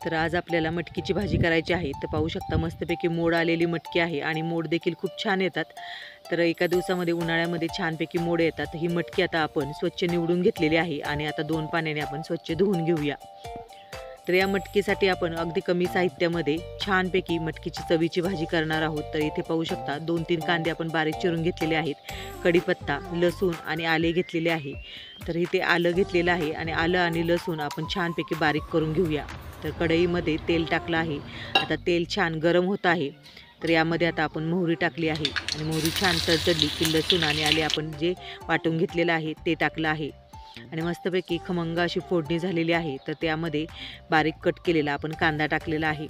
तर आज आपल्याला मटकीची भाजी करायची आहे। तर पाहू शकता मस्तपैकी मोड आलेली मटकी आहे आणि मोड देखील खूप छान येतात। तर एका दिवसामध्ये उन्हाळ्यामध्ये छानपैकी मोड येतात। ही मटकी आता आपण स्वच्छ निवडून घेतलेली आहे आणि आता 2 पाण्याने आपण स्वच्छ धुवून घेऊया। तर या मटकीसाठी आपण अगदी कमी साहित्यामध्ये छानपैकी मटकीची चवीची भाजी करणार आहोत। तर इथे पाहू शकता 2-3 कांदे आपण बारीक चिरून घेतलेले आहेत, कढीपत्ता, लसूण आणि आले घेतलेले आहे। तर इथे आलं घेतलेलं आहे आणि आलं आणि लसूण आपण छानपैकी बारीक करून घेऊया। तर कढईमध्ये तेल टाकलं आहे, आता तेल छान गरम होत आहे। तर यामध्ये आता आपण मोहरी टाकली आहे आणि मोहरी छान तडतडली की लसूण आणि आले आपण जे वाटून घेतलेलं आहे ते टाकलं आहे आणि मस्तपैकी खमंग अशी फोडणी झालेली आहे। तर त्यामध्ये बारीक कट केलेला आपण कांदा टाकलेला आहे।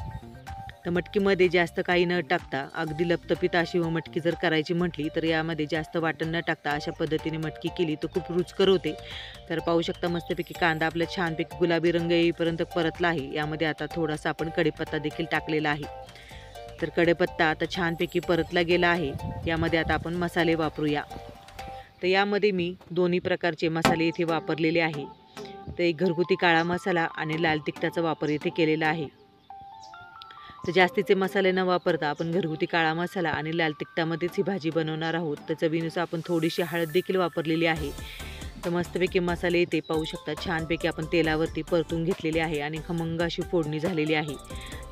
तर मटकीमध्ये जास्त काही न टाकता अगदी लपतपीत अशी मटकी जर करायची म्हटली तर यामध्ये जास्त वाटण न टाकता अशा पद्धतीने मटकी केली तर खूप रुचकर होते। तर पाहू शकता मस्तपैकी कांदा आपला छानपैकी गुलाबी रंग येईपर्यंत परतला आहे। यामध्ये आता थोडासा आपण कढीपत्ता देखील टाकलेला आहे। तर कढीपत्ता आता छानपैकी परतला गेला आहे। यामध्ये आता आपण मसाले वापरूया। तर यामध्ये मी दोन्ही प्रकारचे मसाले इथे वापरलेले आहे। तर एक घरगुती काळा मसाला आणि लाल तिखटाचा वापर इथे केलेला आहे। तर जास्तीचे मसाले न वापरता आपण घरगुती काळा मसाला आणि लाल तिखटामध्येच ही भाजी बनवणार आहोत। तर चवीनुसार आपण थोडीशी हळद देखील वापरलेली आहे। तर मस्तपैकी मसाले इथे पाहू शकता छानपैकी आपण तेलावरती परतून घेतलेले आहे आणि खमंग अशी फोडणी झालेली आहे।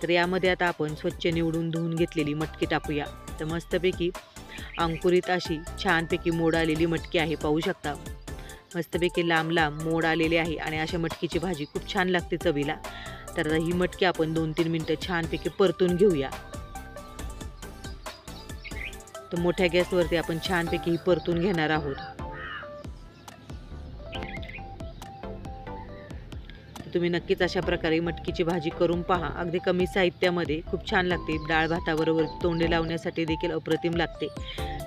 तर यामध्ये आता आपण स्वच्छ निवडून धुवून घेतलेली मटकी टाकूया। तर मस्तपैकी अंकुरित अशी छानपैकी मोड आलेली मटकी आहे, पाहू शकता मस्तपैकी लांब लांब मोड आलेले आहे आणि अशा मटकीची भाजी खूप छान लागते चवीला। तर ही मटकी आपण 2-3 मिनिटं छानपैकी परतून घेऊया। तर मोठ्या गॅसवरती आपण छानपैकी ही परतून घेणार आहोत। तुम्ही नक्कीच अशा प्रकारे मटकीची भाजी करून पहा, अगदी कमी साहित्यामध्ये खूप छान लागते। डाळ भाताबरोबर तोंडी लावण्यासाठी देखील अप्रतिम लागते।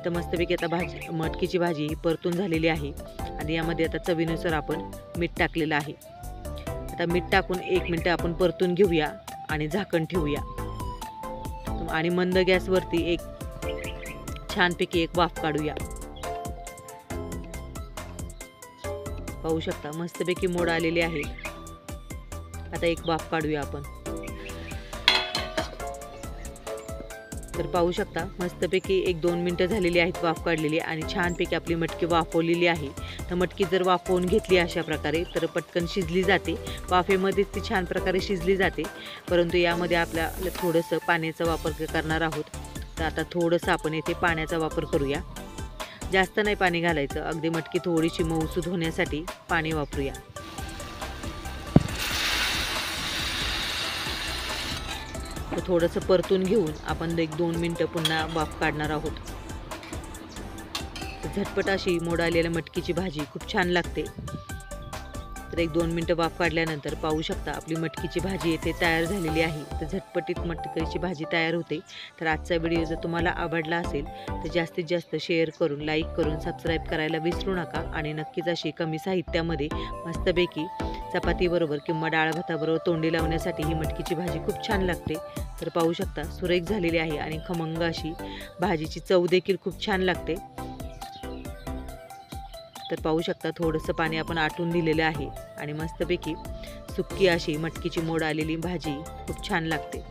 तर मस्तपैकी आता मटकीची भाजी परतून झालेली आहे आणि यामध्ये आता चवीनुसार आपण मीठ टाकलेलं आहे। आता मीठ टाकून 1 मिनिट आपण परतून घेऊया आणि झाकण ठेवूया आणि मंद गॅसवरती एक छानपैकी एक वाफ काढूया। पाहू शकता मस्तपैकी मोड आलेले आहे। आता एक वाफ काढूया आपण। तर पाहू शकता मस्तपैकी 1-2 मिनिटं झालेली आहेत वाफ काढलेली आणि छानपैकी आपली मटकी वाफवलेली आहे। तर मटकी जर वाफवून घेतली अशा प्रकारे तर पटकन शिजली जाते, वाफेमध्येच ती छान प्रकारे शिजली जाते। परंतु यामध्ये आपल्याला थोडंसं पाण्याचा वापर करणार आहोत। तर आता थोडंसं आपण येथे पाण्याचा वापर करूया, जास्त नाही पाणी घालायचं, अगदी मटकी थोडीशी मऊसूद होण्यासाठी पाणी वापरूया। तर थोडंसं परतून घेऊन आपण 1-2 मिनिटं पुन्हा वाफ काढणार आहोत। झटपट अशी मोड आलेल्या मटकीची भाजी खूप छान लागते। तर 1-2 मिनिटं वाफ काढल्यानंतर पाहू शकता आपली मटकीची भाजी येथे तयार झालेली आहे। तर झटपटीत मटकीची भाजी तयार होते। तर आजचा व्हिडिओ जर तुम्हाला आवडला असेल तर जास्तीत जास्त शेअर करून, लाईक करून, सबस्क्राईब करायला विसरू नका आणि नक्कीच अशी कमी साहित्यामध्ये मस्तपैकी चपातीबरोबर किंवा डाळ भाताबरोबर तोंडी लावण्यासाठी ही मटकीची भाजी खूप छान लागते। तर पाहू शकता सुरेख झालेली आहे आणि खमंग अशी भाजीची चव देखील खूप छान लागते। तर पाहू शकता थोडंसं पाणी आपण आटून दिलेलं आहे आणि मस्तपैकी सुक्की अशी मटकीची मोड आलेली भाजी खूप छान लागते।